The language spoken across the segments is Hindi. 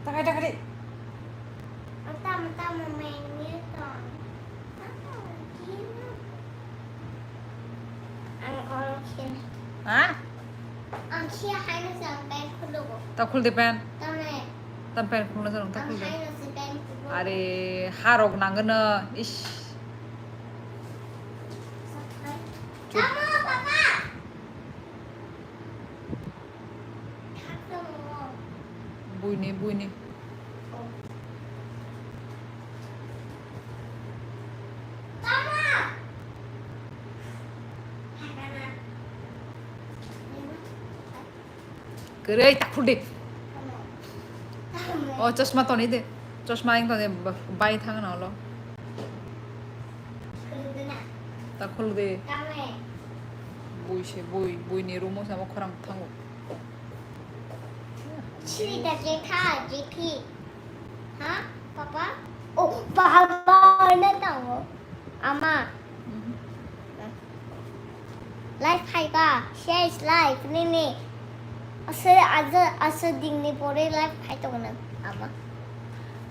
Takai takai. Tama menu ton. Ang orkin. Hah? Ang siya hay na sa ben kulo. Tak khul de pen. Tama. Tan pen khul na sarong tak Ang khul de. hay na sa ben kulo. Are harok nanggen na. Ish. Tama papa. Hakto mo. Bui ni. Tama. Hakana. Kere tak khul de. Tama. Oh chashma to ni de. Chashma ing to de bai thang na lo. Kulo na. Tak khul de. Tama. Bui ni rumo sama khorang thango. Chili da JP. Hah? Papa? Oh, Papa na tahu. Ama. Live hai ka? Share is live. Ni. Asa ding ni pore live hai to na. Ama.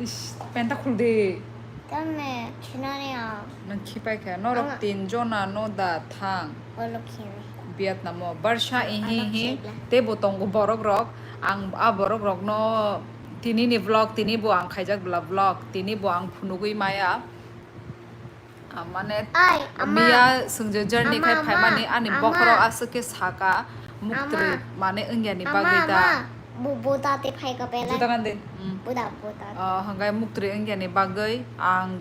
Ish pen tak khul de. Tama. China ni a. Nang khipai kha norok tin jona no da thang. Bolo kini. Vietnam mo barsha hi te botong go borok rok ang a borok rok no tini ni vlog tini bo ang khaijak bla vlog tini bo ang phunugui maya mane Ay, ama. mia sungje journey khai Ama, phai mani ani ama. bokhoro asake saka muktre Ama. mane engya ni Ama. bagida Buta te phai ka pela. juta kan de Buta. hangai muktre engya ni bagai ang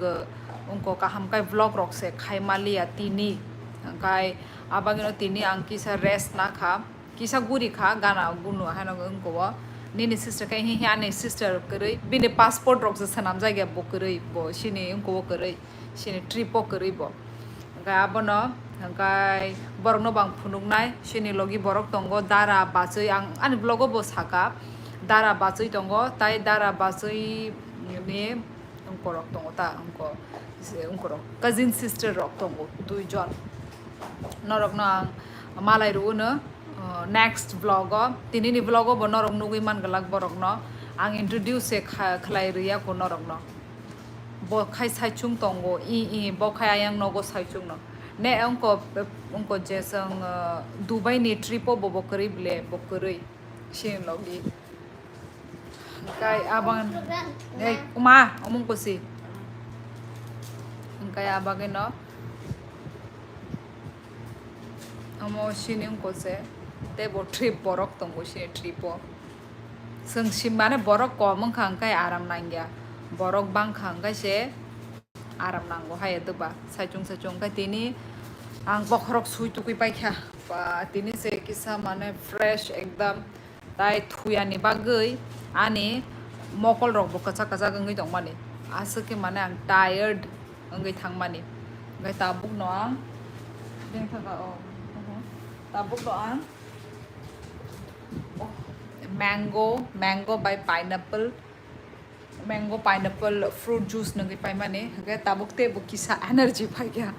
ungko kaham kai vlog rok se khai malia tini hangai abangino tini ang kisa rest na kha kisa guri kha gana gunu hano ungko nini sister kai hi ani sister kरै bini passport rok se sanam jaiga bo kरै bo sini ungko kरै sini trip kरै bo hangai abono hangai borok no bang phunuknai sini logi borok tongo dara bachoi ang ani vlogo bo saka dara bachoi tongo tai dara bachoi ni ungko rok tongo ta ungko rok cousin sister rok tongo dui jon norok no ang malai ru no next vlog tini ni vlog bo norok nugui man galak borok no ang introduce se khlai riya ko norok no bo khai sai chung tongo i bo khai ayang no go sai chung no ne ungko je sang dubai ni trip bo kari ble bo kari shin logi kai abang ei uma omong ko si kai abage no amo sini ungko se te bo trip borok tongo sini tripo sung simane borok ko mong khang kai aram nangya borok bang khang kai se aram nango hai ba sachung kai tini ang bokhorok sui tukui pai kha pa tini se kisa mane fresh ekdam tai thuya ni bagai ani mokol rok bo kacha ngai tong mani asake mane ang tired ngai thang mani ngai tabuk no ang deng thaka o tabuk do ang mango by pineapple fruit juice ngai pai mane ngai tabuk te bo kisa energy pai kya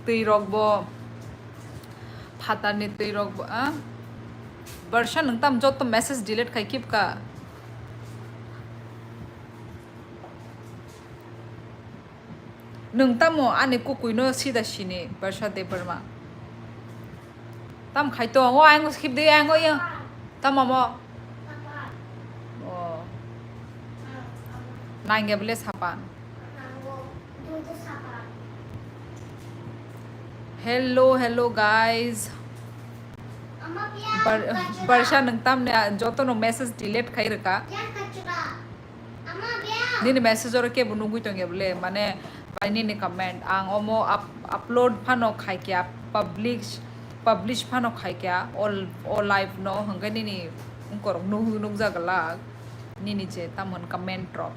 tui rok bo phata ni tui rok bo barsha nang tam jot to message delete khai kip ka nang tam mo ani kukui no sida shini barsha de barma tam khai to ngo ang skip de ang yo tam mo Papa. oh nang gebele sapan Dito sapa. hello guys Ama biya. barsha nang tam ne joto no message delete khai raka Yan kachura. Ama biya. nini message oro ke bunugui to ngebele mane paini ni comment ang omo upload phano khai kya publish phano khai kya all live no hanga nini ungkor nuk jagala nini che tamon comment drop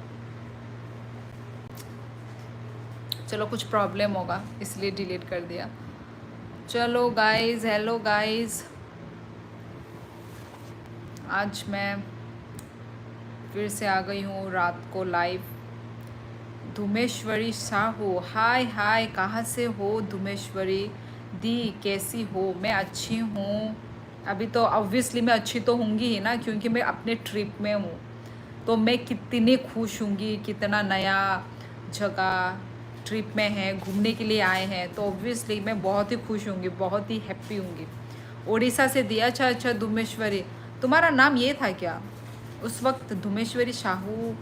चलो कुछ प्रॉब्लम होगा इसलिए डिलीट कर दिया चलो गाइस हेलो गाइस आज मैं फिर से आ गई हूँ रात को लाइव धुमेश्वरी साहू हाय कहाँ से हो धुमेश्वरी दी कैसी हो मैं अच्छी हूँ अभी तो ऑब्वियसली मैं अच्छी तो होंगी ही ना, क्योंकि मैं अपने ट्रिप में हूँ। तो मैं कितनी खुश होंगी, कितना नया जगह ट्रिप में है, घूमने के लिए आए हैं, तो ऑब्वियसली मैं बहुत ही खुश होंगी, बहुत ही हैप्पी होंगी। उड़ीसा से दिया। अच्छा अच्छा, धुमेश्वरी, तुम्हारा नाम ये था क्या उस वक्त? धुमेश्वरी साहू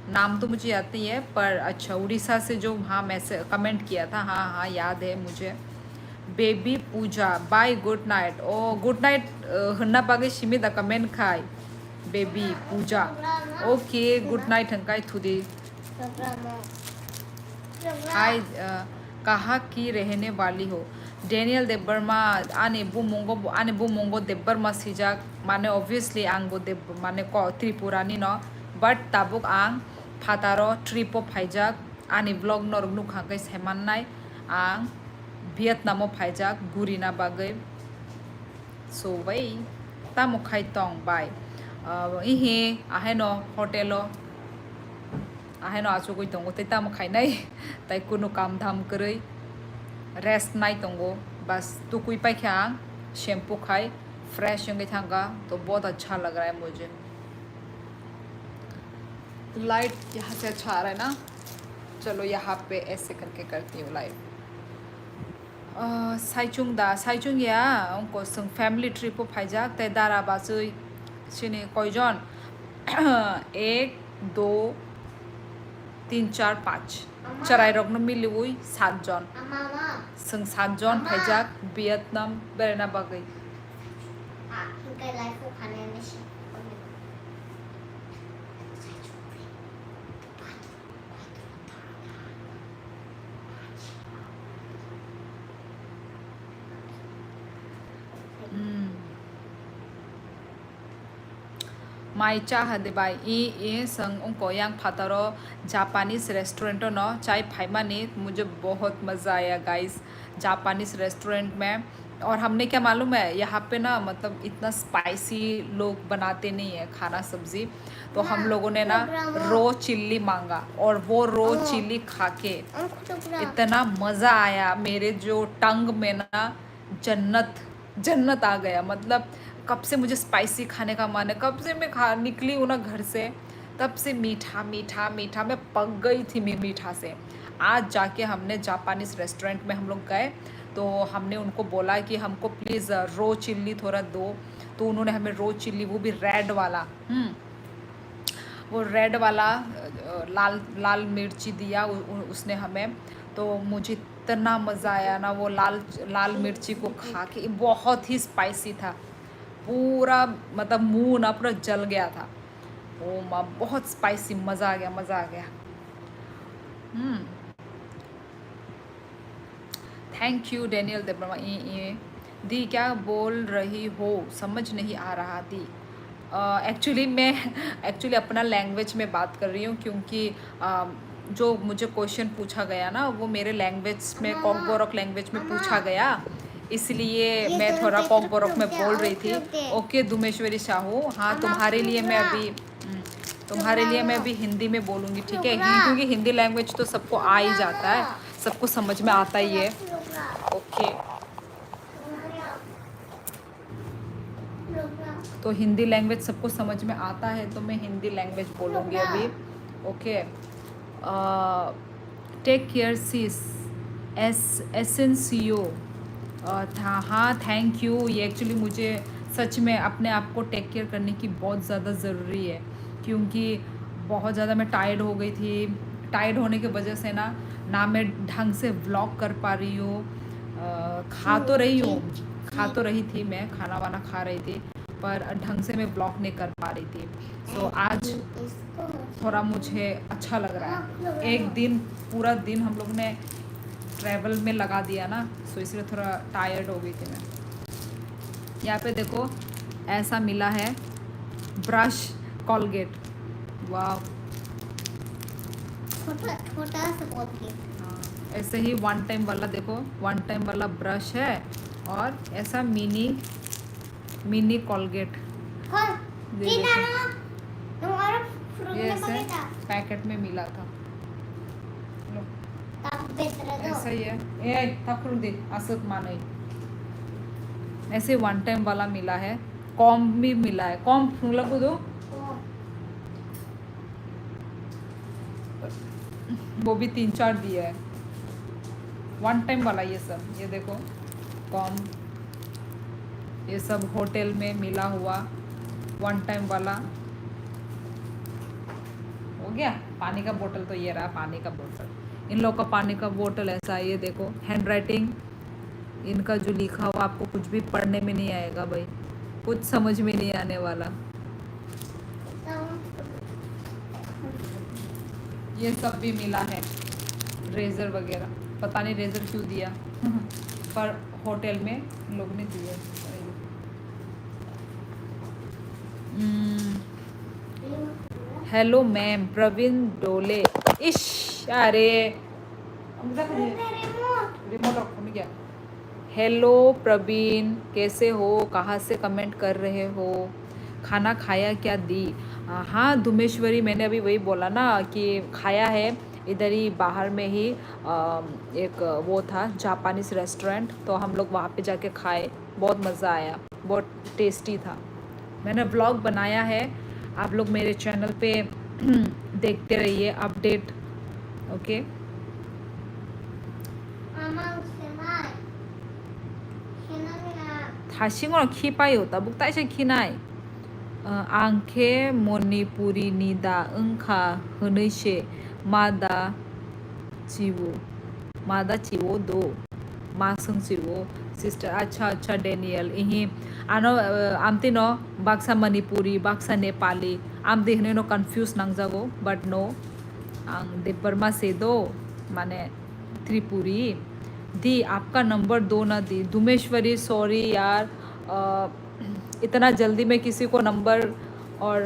नाम तो मुझे याद नहीं है, पर अच्छा उड़ीसा से जो हाँ मैसेज कमेंट किया था, हाँ हाँ याद है मुझे। Baby Pooja bye good night. Oh good night हन्ना बागे शिमिदा कमेंट खाई baby Pooja. Okay good night हंकाई थुदी। हाय कहाँ की रहने वाली हो? डेनियल देबबर्मा आने बु मोंगो देबबर्मा सिजाक माने ऑब्वियसली आंगो देब माने को त्रिपुरानी न बट ताबुक आं फातारो ट्रिपो फाइजाक आने ब्लॉग नरगनु खांकै सेमाननाय आं भियतनामो फाइजाक गुरिना बागै सो वै तामो खाइतों बाय इहे आहेनो होटेलो आहेनो आचो गई दंगो तै तामो खाइनाय तै कुनु काम धाम करै रेस्ट नाइ दंगो बस तो कोई पाइख्या शैम्पू खाए फ्रेश होंगे थांगा तो बहुत अच्छा लग रहा है मुझे। लाइट यहाँ से अच्छा आ रहा है ना, चलो यहाँ पे ऐसे करके करती हूँ लाइट। साइचुंग या उनको संग फैमिली ट्रिप फाइजा ते दारा बाजुई सिने कयजन 1 2 3 4 5 चराई रगनो मिली हुई 7 जन संग 7 जन फाइजाक वियतनाम बेरना बागै। माई चाह देबाई ई संग उनको यांग फातारो जापानीज रेस्टोरेंट न चाय फाइमानी। मुझे बहुत मज़ा आया गाइस जापानीज रेस्टोरेंट में। और हमने क्या मालूम है, यहाँ पे ना मतलब इतना स्पाइसी लोग बनाते नहीं है खाना सब्जी, तो हम लोगों ने ना रो चिल्ली मांगा और वो रो चिल्ली खा के इतना मज़ा आया, मेरे जो टंग में ना जन्नत आ गया। मतलब कब से मुझे स्पाइसी खाने का मन है, कब से मैं खा निकली हूँ ना घर से, तब से मीठा मीठा मीठा मैं पक गई थी मीठा से। आज जाके हमने जापानीज रेस्टोरेंट में हम लोग गए तो हमने उनको बोला कि हमको प्लीज़ रो चिल्ली थोड़ा दो, तो उन्होंने हमें रो चिल्ली वो भी रेड वाला वो रेड वाला लाल मिर्ची दिया उसने हमें। तो मुझे इतना मज़ा आया ना वो लाल मिर्ची को खा के, बहुत ही स्पाइसी था पूरा, मतलब मुंह ना पूरा जल गया था। ओ माँ बहुत स्पाइसी, मज़ा आ गया। Thank you Daniel Debbarma. दी क्या बोल रही हो समझ नहीं आ रहा दी। एक्चुअली अपना लैंग्वेज में बात कर रही हूँ, क्योंकि जो मुझे क्वेश्चन पूछा गया ना वो मेरे लैंग्वेज में कॉकबोरक लैंग्वेज में पूछा गया, इसलिए मैं थोड़ा कॉकबोरक में बोल रही थी। ओके धुमेश्वरी साहू, हाँ तुम्हारे लिए मैं अभी हिंदी में बोलूँगी, ठीक है? क्योंकि हिंदी लैंग्वेज तो सबको आ ही जाता है, सबको समझ में आता ही है। ओके तो हिंदी लैंग्वेज सबको समझ में आता है, तो मैं हिंदी लैंग्वेज बोलूँगी अभी। ओके टेक केयर सिस एसेंसियो था। हाँ थैंक यू। ये एक्चुअली मुझे सच में अपने आप को टेक केयर करने की बहुत ज़्यादा ज़रूरी है, क्योंकि बहुत ज़्यादा मैं टायर्ड हो गई थी। टायर्ड होने की वजह से ना मैं ढंग से व्लॉग कर पा रही हूँ। खा तो रही थी, मैं खाना वाना खा रही थी, पर ढंग से मैं व्लॉग नहीं कर पा रही थी। सो आज थोड़ा मुझे अच्छा लग रहा है। एक दिन पूरा दिन हम लोग ने ट्रैवल में लगा दिया ना, सो इसलिए थोड़ा टायर्ड हो गई थी मैं। यहाँ पे देखो ऐसा मिला है ब्रश कॉलगेट, वाह छोटा सा कॉलगेट। हाँ, ऐसे ही वन टाइम वाला, देखो वन टाइम वाला ब्रश है और ऐसा मिनी कॉलगेट ये ऐसे पैकेट में मिला था। ऐसा ही है ए तकरू दे असत माने ऐसे वन टाइम वाला मिला है, कॉम भी मिला है। कॉम लगो दो, वो भी 3-4 दिया है वन टाइम वाला। ये सब ये देखो कॉम, ये सब होटल में मिला हुआ वन टाइम वाला। हो गया। पानी का बोतल तो ये रहा, पानी का बोतल। इन लोग का पानी का बोतल ऐसा है, ये देखो हैंड राइटिंग इनका जो लिखा हुआ आपको कुछ भी पढ़ने में नहीं आएगा भाई, कुछ समझ में नहीं आने वाला। ये सब भी मिला है, रेजर वगैरह। पता नहीं रेजर क्यों दिया पर होटल में लोग ने दिए। हेलो मैम, प्रवीण डोले। इश अरे रिमोट रखो नहीं क्या। हेलो प्रवीण, कैसे हो, कहाँ से कमेंट कर रहे हो, खाना खाया क्या दी? हाँ धुमेश्वरी, मैंने अभी वही बोला ना कि खाया है इधर ही बाहर में ही। एक वो था जापानीज रेस्टोरेंट, तो हम लोग वहाँ पे जाके खाए, बहुत मज़ा आया, बहुत टेस्टी था। मैंने व्लॉग बनाया है, आप लोग मेरे चैनल पे देखते रहिए अपडेट। ओके 다싱어 키바요다 묵다이시 키나이 앙케 모니पुरी निदा 응카 हनैशे मादा चिवो दो मासंग चिवो सिस्टर। अच्छा डेनियल इही आनो आमती नो बाक्सा मणिपुरी बाक्सा नेपाली आम देखने नो कंफ्यूज नांगजागो बट नो आंग देबरमा से दो माने त्रिपुरी दी। आपका नंबर दो ना दी धुमेश्वरी, सॉरी यार, इतना जल्दी मैं किसी को नंबर और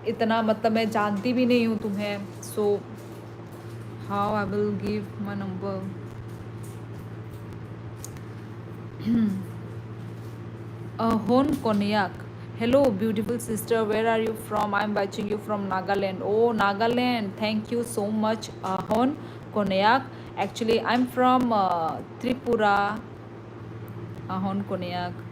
इतना मतलब मैं जानती भी नहीं हूँ तुम्हें, so how I will give my number. होन कोनियाक, hello beautiful sister, where are you from? I'm watching you from Nagaland. Oh Nagaland, thank you so much. Hon Konayak, actually I'm from Tripura. Hon Konayak,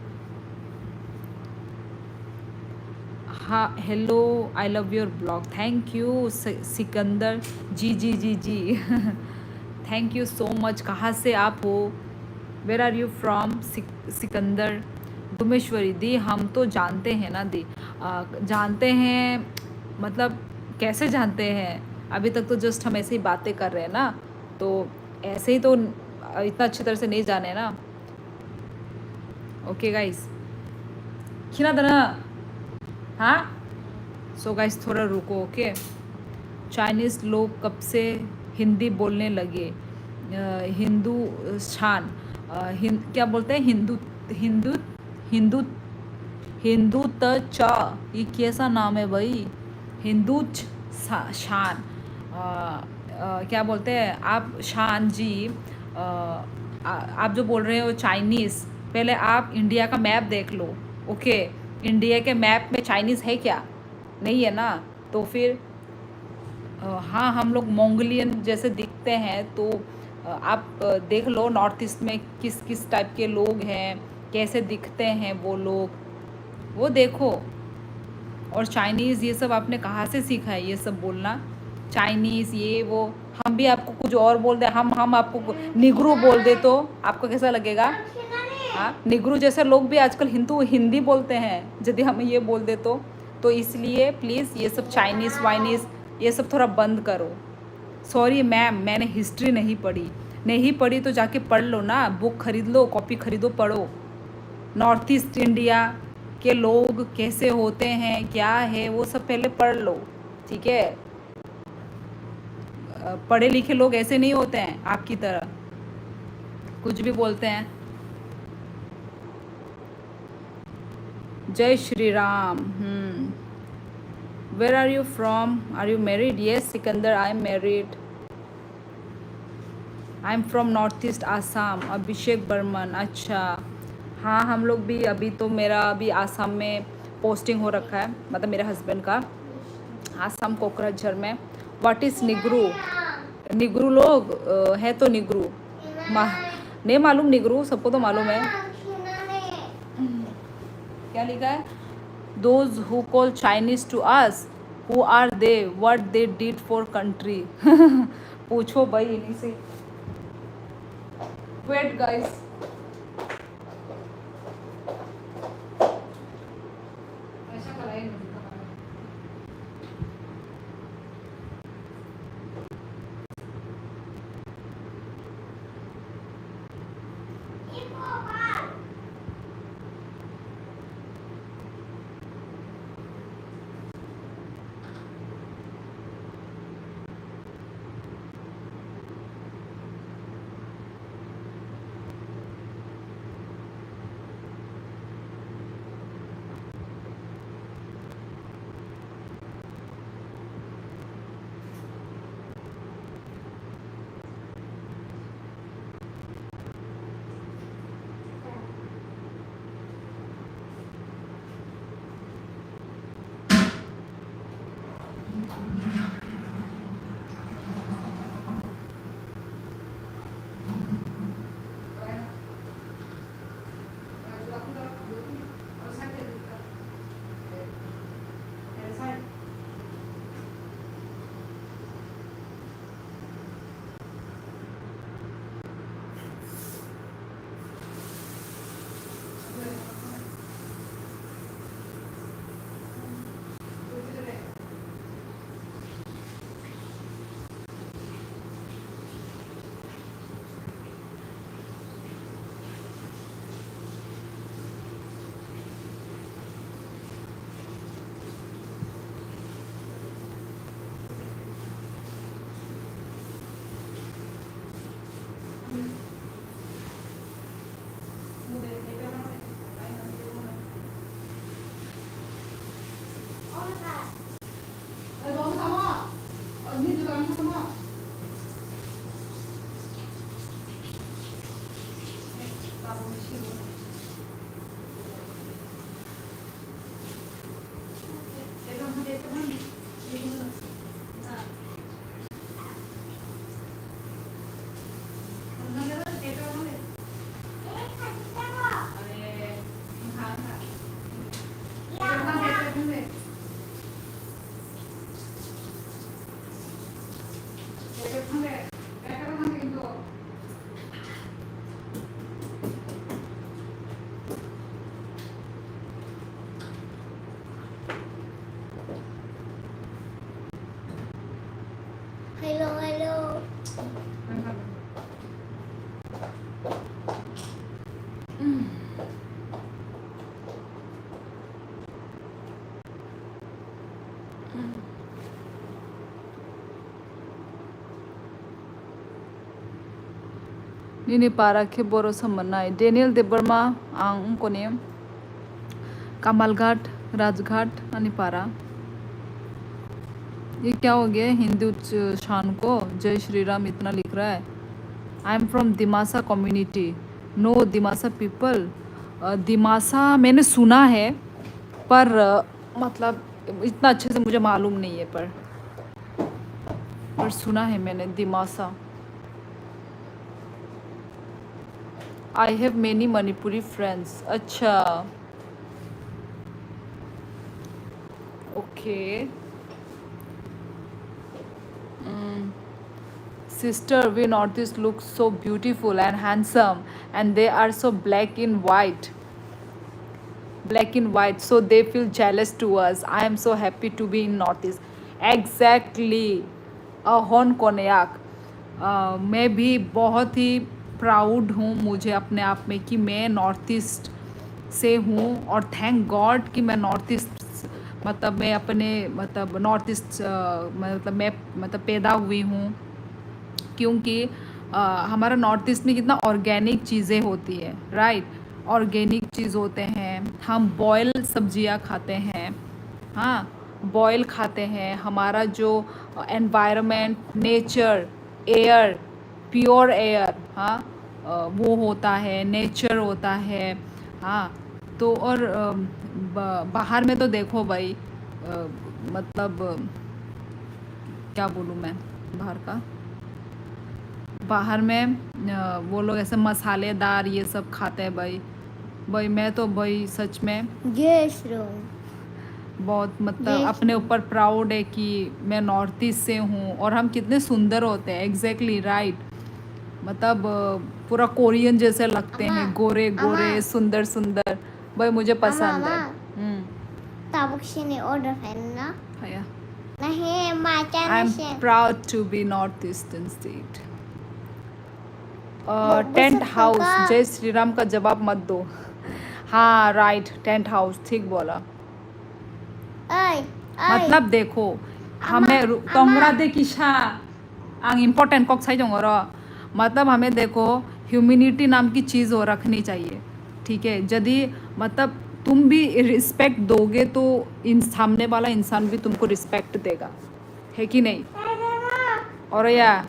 hello, I love your blog. Thank you Sikandar ji thank you so much. कहाँ से आप हो, where are you from? Sikandar. Dhumeshwari दी, हम तो जानते हैं ना दी, जानते हैं मतलब कैसे जानते हैं, अभी तक तो जस्ट हम ऐसे ही बातें कर रहे हैं ना, तो ऐसे ही तो इतना अच्छी तरह से नहीं जाने ना। ओके गाइस, खिला देना। हाँ सो गाइस थोड़ा रुको। ओके, चाइनीज़ लोग कब से हिंदी बोलने लगे? हिंदुस्तान क्या बोलते हैं, हिंदू चा, ये कैसा नाम है भाई, हिंदू शान क्या बोलते हैं आप? शान जी आप जो बोल रहे हो चाइनीज़, पहले आप इंडिया का मैप देख लो। ओके, इंडिया के मैप में चाइनीज़ है क्या? नहीं है ना, तो फिर हाँ हम लोग मंगोलियन जैसे दिखते हैं, तो आप देख लो नॉर्थ ईस्ट में किस किस टाइप के लोग हैं, कैसे दिखते हैं वो लोग, वो देखो। और चाइनीज़ ये सब आपने कहाँ से सीखा है ये सब बोलना? चाइनीज़ ये वो, हम भी आपको कुछ और बोल दे, हम आपको निगरू बोल दे तो आपको कैसा लगेगा? हाँ, निगरू जैसे लोग भी आजकल हिंदी बोलते हैं, यदि हम ये बोल दे तो इसलिए प्लीज़ ये सब चाइनीज़ वाइनीज़ ये सब थोड़ा बंद करो। सॉरी मैम, मैंने हिस्ट्री नहीं पढ़ी तो जाके पढ़ लो ना, बुक खरीद लो, कॉपी खरीदो, पढ़ो। नॉर्थ ईस्ट इंडिया के लोग कैसे होते हैं, क्या है, वो सब पहले पढ़ लो, ठीक है? पढ़े लिखे लोग ऐसे नहीं होते हैं आपकी तरह, कुछ भी बोलते हैं। जय Shri Ram. Where are you from? Are you married? Yes Sikandar, I am married. I am from north east Assam. Abhishek Barman, अच्छा हाँ हम लोग भी, अभी तो मेरा अभी आसाम में पोस्टिंग हो रखा है, मतलब मेरे हस्बैंड का, आसाम कोकराझार में। What is निगरू? निगरू लोग है तो निगरू नहीं मालूम, निगरू सबको तो मालूम है। क्या लिखा है? Those who call Chinese to us, who are they, what they did for country. पूछो भाई इन्हीं से। वेट गाइस, ऐसा कराई नहीं। Hello, hello. Nini para ke boro samanai. Daniel Debarma ang unkone Kamalghat, Rajghat आणि पारा। ये क्या हो गया हिंदू शान को? जय श्री राम इतना लिख रहा है। I am from Dimasa community. No Dimasa people. Dimasa मैंने सुना है पर मतलब इतना अच्छे से मुझे मालूम नहीं है, पर सुना है मैंने Dimasa. I have many Manipuri friends. अच्छा okay. Sister, we Northeast look so beautiful and handsome, and they are so black in white. So they feel jealous to us. I am so happy to be in Northeast. Exactly. Hon Konyak. मैं भी बहुत ही प्राउड हूँ मुझे अपने आप में कि मैं नॉर्थ ईस्ट से हूँ, और थैंक गॉड कि मैं नॉर्थ ईस्ट मतलब मैं अपने मतलब नॉर्थ ईस्ट मतलब मैं मतलब पैदा हुई हूँ, क्योंकि हमारा नॉर्थ ईस्ट में कितना ऑर्गेनिक चीज़ें होती है, राइट। ऑर्गेनिक चीज़ होते हैं, हम बॉयल सब्जियां खाते हैं, हाँ बॉयल खाते हैं। हमारा जो environment, nature, air, pure air, हाँ वो होता है, नेचर होता है, हाँ। तो और बाहर में तो देखो भाई मतलब क्या बोलूँ मैं, बाहर में वो लोग ऐसे मसालेदार ये सब खाते हैं भाई, भाई मैं तो भाई सच में जय श्री राम। बहुत मतलब Yes. अपने ऊपर प्राउड है कि मैं नॉर्थ ईस्ट से हूँ और हम कितने सुंदर होते हैं। Exactly right. मतलब पूरा कोरियन जैसे लगते हैं, अम्मा, गोरे गोरे अम्मा। सुंदर सुंदर। भाई मुझे पसंद है। अम्मा, ताबुक sini order ना भैया नहीं माचा आई एम नशे proud to be north eastern state. बहुत टेंट बसत हाउस, होगा। जय श्री राम का जवाब मत दो। हाँ राइट, टेंट हाउस ठीक बोला। ओए मतलब देखो हमें अम्मा। तोंगरा दे किशा आंग इम्पोर्टेंट कॉक साइज होंगे। मतलब हमें देखो ह्यूमिनिटी नाम की चीज़ हो रखनी चाहिए, ठीक है। यदि मतलब तुम भी रिस्पेक्ट दोगे तो इन सामने वाला इंसान भी तुमको रिस्पेक्ट देगा, है कि नहीं। और या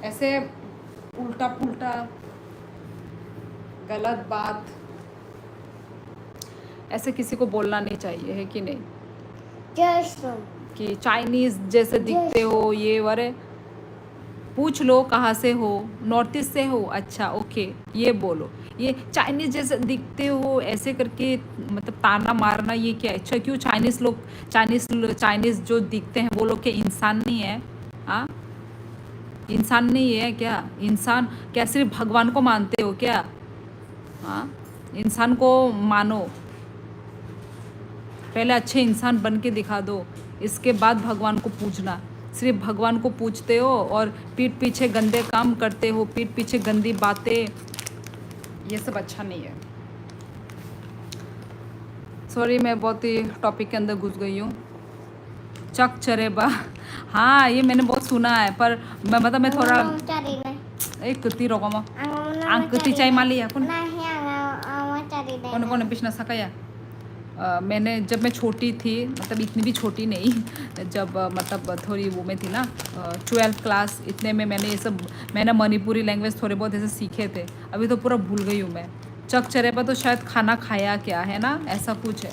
ऐसे उल्टा पुल्टा गलत बात ऐसे किसी को बोलना नहीं चाहिए, है कि नहीं। जय श्री राम। कि चाइनीज़ जैसे दिखते हो ये वरे, पूछ लो कहाँ से हो, नॉर्थ ईस्ट से हो, अच्छा ओके ये बोलो। ये चाइनीज़ जैसे दिखते हो ऐसे करके मतलब ताना मारना ये क्या है। अच्छा क्यों चाइनीज़ जो दिखते हैं वो लोग के इंसान नहीं है। हाँ इंसान नहीं है क्या। इंसान क्या सिर्फ भगवान को मानते हो क्या। हाँ इंसान को मानो, पहले अच्छे इंसान बन के दिखा दो, इसके बाद भगवान को पूजना। सिर्फ भगवान को पूछते हो और पीठ पीछे गंदे काम करते हो, पीठ पीछे गंदी बातें, ये सब अच्छा नहीं है। सॉरी मैं बहुत ही टॉपिक के अंदर घुस गई हूँ। चक चरेबा, हाँ ये मैंने बहुत सुना है, पर मैं थोड़ा cari deh. एक कुत्ती रोको Ang angkuti cai mali ya kun Nah yang mau cari deh. कौन कौन पिछना सका या मैंने जब मैं छोटी थी, मतलब इतनी भी छोटी नहीं, जब मतलब थोड़ी वो में थी ना 12th क्लास, इतने में मैंने मणिपुरी लैंग्वेज थोड़े बहुत ऐसे सीखे थे। अभी तो पूरा भूल गई हूँ मैं। चक चरेबा तो शायद खाना खाया क्या है ना, ऐसा कुछ है।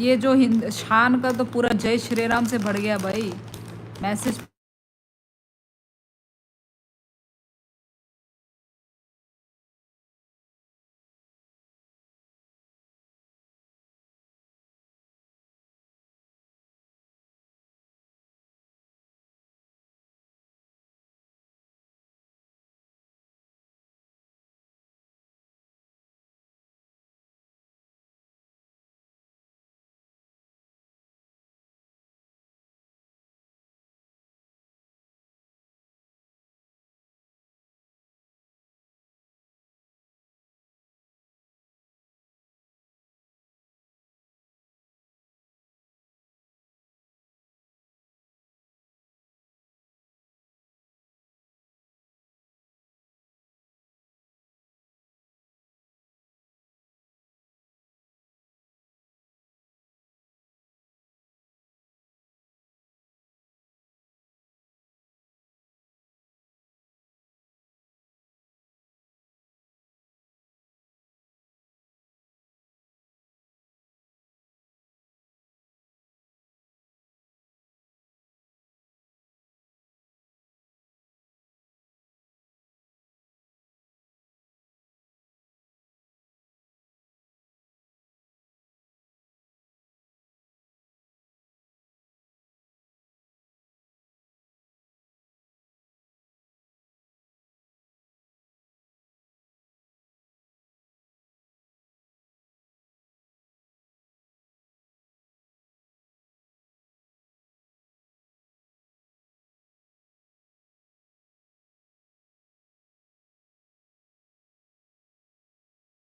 ये जो शान का तो पूरा जय श्री राम से बढ़ गया भाई मैसेज।